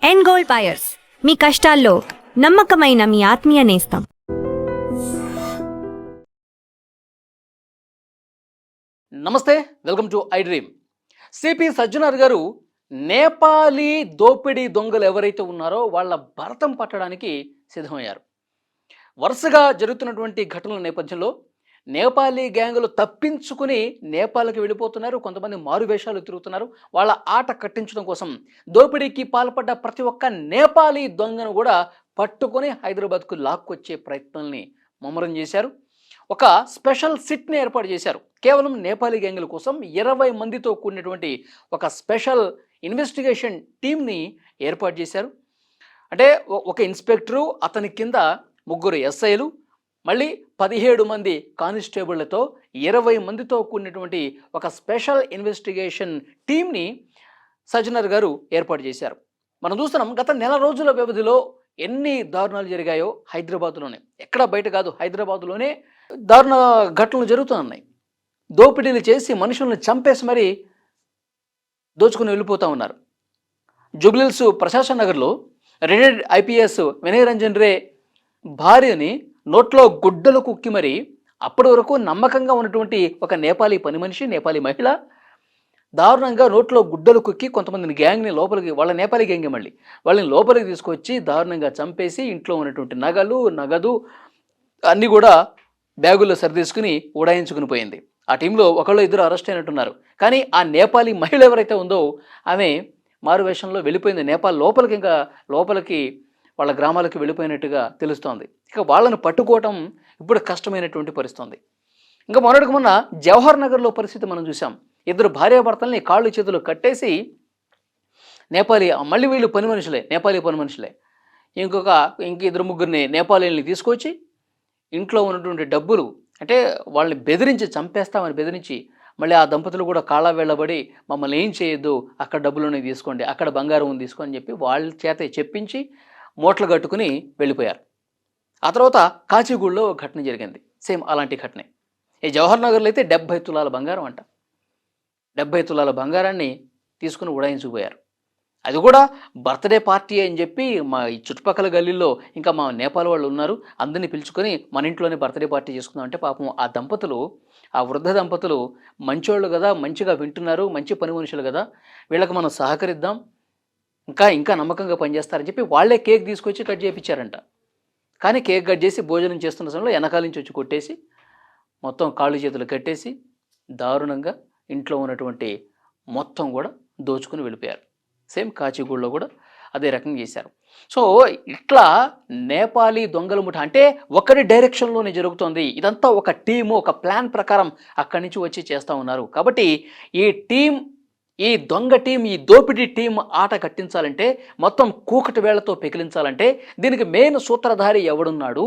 End gold buyers, మీ కష్టాల్లో నమ్మకమైన మీ ఆత్మీయ నేస్తం. నమస్తే, welcome to I dream. CP Sajjanar గారు నేపాలీ దోపిడీ దొంగలు ఎవరైతే ఉన్నారో వాళ్ళ భరతం పట్టడానికి సిద్ధమయ్యారు. వరుసగా జరుగుతున్నటువంటి ఘటనల నేపథ్యంలో నేపాలీ గ్యాంగులు తప్పించుకుని నేపాల్కి వెళ్ళిపోతున్నారు. కొంతమంది మారువేషాలు తిరుగుతున్నారు. వాళ్ళ ఆట కట్టించడం కోసం దోపిడీకి పాల్పడ్డ ప్రతి ఒక్క నేపాలీ దొంగను కూడా పట్టుకొని హైదరాబాద్కు లాక్కొచ్చే ప్రయత్నాల్ని ముమ్మరం చేశారు. ఒక స్పెషల్ సిట్ని ఏర్పాటు చేశారు. కేవలం నేపాలీ గ్యాంగుల కోసం 20 మందితో కూడినటువంటి ఒక స్పెషల్ ఇన్వెస్టిగేషన్ టీమ్ని ఏర్పాటు చేశారు. అంటే ఒక ఇన్స్పెక్టరు, అతని కింద 3 ఎస్ఐలు, మళ్ళీ 17 మంది కానిస్టేబుళ్లతో 20 మందితో కూడినటువంటి ఒక స్పెషల్ ఇన్వెస్టిగేషన్ టీమ్ని సజ్జనార్ గారు ఏర్పాటు చేశారు. మనం చూస్తున్నాం, గత నెల రోజుల వ్యవధిలో ఎన్ని దారుణాలు జరిగాయో హైదరాబాద్లోనే, ఎక్కడ బయట కాదు, హైదరాబాద్లోనే దారుణ ఘటనలు జరుగుతున్నాయి. దోపిడీలు చేసి మనుషులను చంపేసి మరీ దోచుకుని వెళ్ళిపోతూ ఉన్నారు. జుబ్లీహిల్స్ ప్రశాసన్ నగర్లో రిటైర్డ్ ఐపీఎస్ వినయ్ రంజన్ రే భార్యని నోట్లో గుడ్డలు కుక్కి మరి అప్పటి వరకు నమ్మకంగా ఉన్నటువంటి ఒక నేపాలీ పని మనిషి, నేపాలీ మహిళ దారుణంగా నోట్లో గుడ్డలు కుక్కి కొంతమందిని గ్యాంగ్ని లోపలికి, వాళ్ళ నేపాలీ గ్యాంగ్ మళ్ళీ వాళ్ళని లోపలికి తీసుకొచ్చి దారుణంగా చంపేసి ఇంట్లో ఉన్నటువంటి నగదు అన్నీ కూడా బ్యాగుల్లో సరిదీసుకుని ఉడాయించుకుని పోయింది. ఆ టీంలో ఒకళ్ళు ఇద్దరు అరెస్ట్ అయినట్టున్నారు. కానీ ఆ నేపాలీ మహిళ ఎవరైతే ఉందో ఆమె మారువేషంలో వెళ్ళిపోయింది. నేపాల్ లోపలికి వాళ్ళ గ్రామాలకు వెళ్ళిపోయినట్టుగా తెలుస్తోంది. ఇక వాళ్ళను పట్టుకోవటం ఇప్పుడు కష్టమైనటువంటి పరిస్థితి. ఇంకా మొన్న జవహర్ నగర్లో పరిస్థితి మనం చూసాం. 2 భార్యాభర్తల్ని కాళ్ళు చేతులు కట్టేసి మళ్ళీ వీళ్ళు నేపాలీ పని మనుషులే ఇంక 2-3 నేపాలీని తీసుకొచ్చి ఇంట్లో ఉన్నటువంటి డబ్బులు, అంటే వాళ్ళని బెదిరించి చంపేస్తామని బెదిరించి, మళ్ళీ ఆ దంపతులు కూడా కాళ్ళ వేళ్ళబడి మమ్మల్ని ఏం చేయొద్దు, అక్కడ డబ్బులునే తీసుకోండి, అక్కడ బంగారం ఉంది తీసుకో అని చెప్పి వాళ్ళ చేతే చెప్పించి మూటలు కట్టుకుని వెళ్ళిపోయారు. ఆ తర్వాత కాచిగూడలో ఘటన జరిగింది. సేమ్ అలాంటి ఘటనే. ఈ జవహర్ నగర్లో అయితే 70 తులాల బంగారం అంట. 70 తులాల బంగారాన్ని తీసుకుని ఉడాయించుకుపోయారు. అది కూడా బర్త్డే పార్టీ అని చెప్పి మా ఈ చుట్టుపక్కల గల్లీల్లో ఇంకా మా నేపాల్ వాళ్ళు ఉన్నారు, అందరినీ పిలుచుకొని మన ఇంట్లోనే బర్త్డే పార్టీ చేసుకుందాం అంటే పాపం ఆ వృద్ధ దంపతులు మంచోళ్ళు కదా, మంచిగా వింటున్నారు, మంచి పని మనుషులు కదా, వీళ్ళకి మనం సహకరిద్దాం, ఇంకా నమ్మకంగా పనిచేస్తారని చెప్పి వాళ్ళే కేక్ తీసుకొచ్చి కట్ చేయించారంట. కానీ కేక్ కట్ చేసి భోజనం చేస్తున్న సమయంలో వెనకాల నుంచి వచ్చి కొట్టేసి మొత్తం కాళ్ళు చేతులు కట్టేసి దారుణంగా ఇంట్లో ఉన్నటువంటి మొత్తం కూడా దోచుకుని వెళ్ళిపోయారు. సేమ్ కాచిగూడలో కూడా అదే రకంగా చేశారు. సో ఇట్లా నేపాలీ దొంగల ముఠ అంటే ఒకరి డైరెక్షన్లోనే జరుగుతోంది. ఇదంతా ఒక టీము, ఒక ప్లాన్ ప్రకారం అక్కడి నుంచి వచ్చి చేస్తూ ఉన్నారు. కాబట్టి ఈ దొంగ టీం, ఈ దోపిడీ టీం ఆట కట్టించాలంటే, మొత్తం కూకటి వేళ్లతో పెకిలించాలంటే దీనికి మెయిన్ సూత్రధారి ఎవడున్నాడు,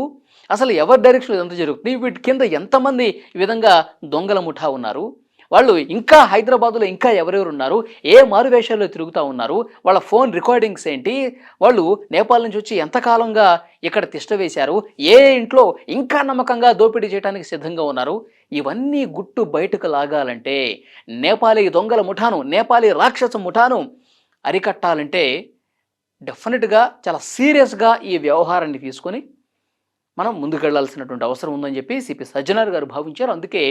అసలు ఎవరి డైరెక్షన్లో ఎంత జరుగుతుంది, వీటి కింద ఎంతమంది ఈ విధంగా దొంగల ముఠా ఉన్నారు, వాళ్ళు ఇంకా హైదరాబాదులో ఇంకా ఎవరెవరు ఉన్నారు, ఏ మారువేషాల్లో తిరుగుతూ ఉన్నారు, వాళ్ళ ఫోన్ రికార్డింగ్స్ ఏంటి, వాళ్ళు నేపాల్ నుంచి వచ్చి ఎంతకాలంగా ఇక్కడ తిష్ట వేశారు, ఏ ఇంట్లో ఇంకా నమ్మకంగా దోపిడీ చేయడానికి సిద్ధంగా ఉన్నారు, ఇవన్నీ గుట్టు బయటకు లాగాలంటే, నేపాలీ దొంగల ముఠాను, నేపాలీ రాక్షస ముఠాను అరికట్టాలంటే డెఫినెట్గా చాలా సీరియస్గా ఈ వ్యవహారాన్ని తీసుకొని మనం ముందుకెళ్లాల్సినటువంటి అవసరం ఉందని చెప్పి సిపి సజ్జనార్ గారు భావించారు. అందుకే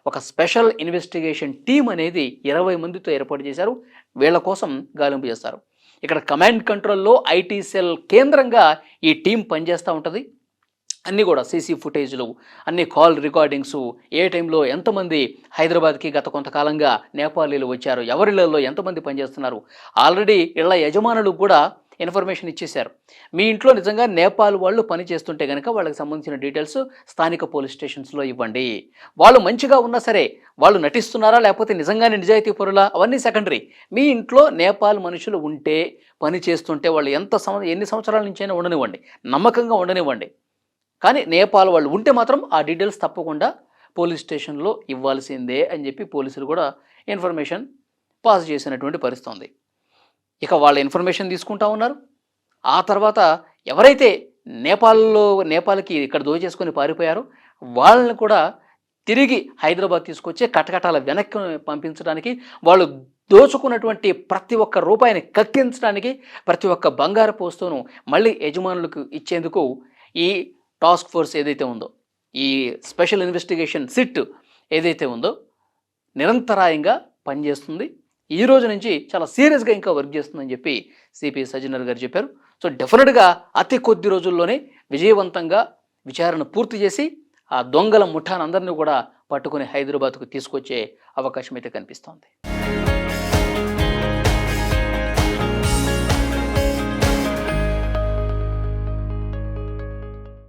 ఒక స్పెషల్ ఇన్వెస్టిగేషన్ టీం అనేది 20 మందితో ఏర్పాటు చేశారు. వీళ్ళ కోసం గాలింపు చేస్తారు. ఇక్కడ కమాండ్ కంట్రోల్లో ఐటీ సెల్ కేంద్రంగా ఈ టీం పనిచేస్తూ ఉంటుంది. అన్నీ కూడా సీసీ ఫుటేజ్లు, అన్ని కాల్ రికార్డింగ్స్, ఏ టైంలో ఎంతమంది హైదరాబాద్కి గత కొంతకాలంగా నేపాలీలు వచ్చారు, ఎవరిళ్లలో ఎంతమంది పనిచేస్తున్నారు, ఆల్రెడీ ఇళ్ల యజమానులు కూడా ఇన్ఫర్మేషన్ ఇచ్చేశారు. మీ ఇంట్లో నిజంగా నేపాల్ వాళ్ళు పని చేస్తుంటే కనుక వాళ్ళకి సంబంధించిన డీటెయిల్స్ స్థానిక పోలీస్ స్టేషన్స్లో ఇవ్వండి. వాళ్ళు మంచిగా ఉన్నా సరే, వాళ్ళు నటిస్తున్నారా లేకపోతే నిజంగానే నిజాయితీ పరులా అవన్నీ సెకండరీ. మీ ఇంట్లో నేపాల్ మనుషులు ఉంటే, పని చేస్తుంటే, వాళ్ళు ఎన్ని సంవత్సరాల నుంచైనా ఉండనివ్వండి, నమ్మకంగా ఉండనివ్వండి, కానీ నేపాల్ వాళ్ళు ఉంటే మాత్రం ఆ డీటెయిల్స్ తప్పకుండా పోలీస్ స్టేషన్లో ఇవ్వాల్సిందే అని చెప్పి పోలీసులు కూడా ఇన్ఫర్మేషన్ పాస్ చేసినటువంటి పరిస్థితి ఉంది. ఇక వాళ్ళ ఇన్ఫర్మేషన్ తీసుకుంటా ఉన్నారు. ఆ తర్వాత ఎవరైతే నేపాల్కి ఇక్కడ దోచేసుకొని పారిపోయారో వాళ్ళని కూడా తిరిగి హైదరాబాద్ తీసుకొచ్చి కటకటాల వెనక్కి పంపించడానికి వాళ్ళు దోచుకున్నటువంటి ప్రతి ఒక్క రూపాయిని కక్కించడానికి, ప్రతి ఒక్క బంగారపు వస్తువును మళ్ళీ యజమానులకు ఇచ్చేందుకు ఈ టాస్క్ ఫోర్స్ ఏదైతే ఉందో, ఈ స్పెషల్ ఇన్వెస్టిగేషన్ సిట్ ఏదైతే ఉందో నిరంతరాయంగా పనిచేస్తుంది. ఈ రోజు నుంచి చాలా సీరియస్గా ఇంకా వర్క్ చేస్తుందని చెప్పి సిపి సజ్జనర్ గారు చెప్పారు. సో డెఫినెట్గా అతి కొద్ది రోజుల్లోనే విజయవంతంగా విచారణ పూర్తి చేసి ఆ దొంగల ముఠానందరినీ కూడా పట్టుకుని హైదరాబాద్కు తీసుకొచ్చే అవకాశం అయితే కనిపిస్తోంది.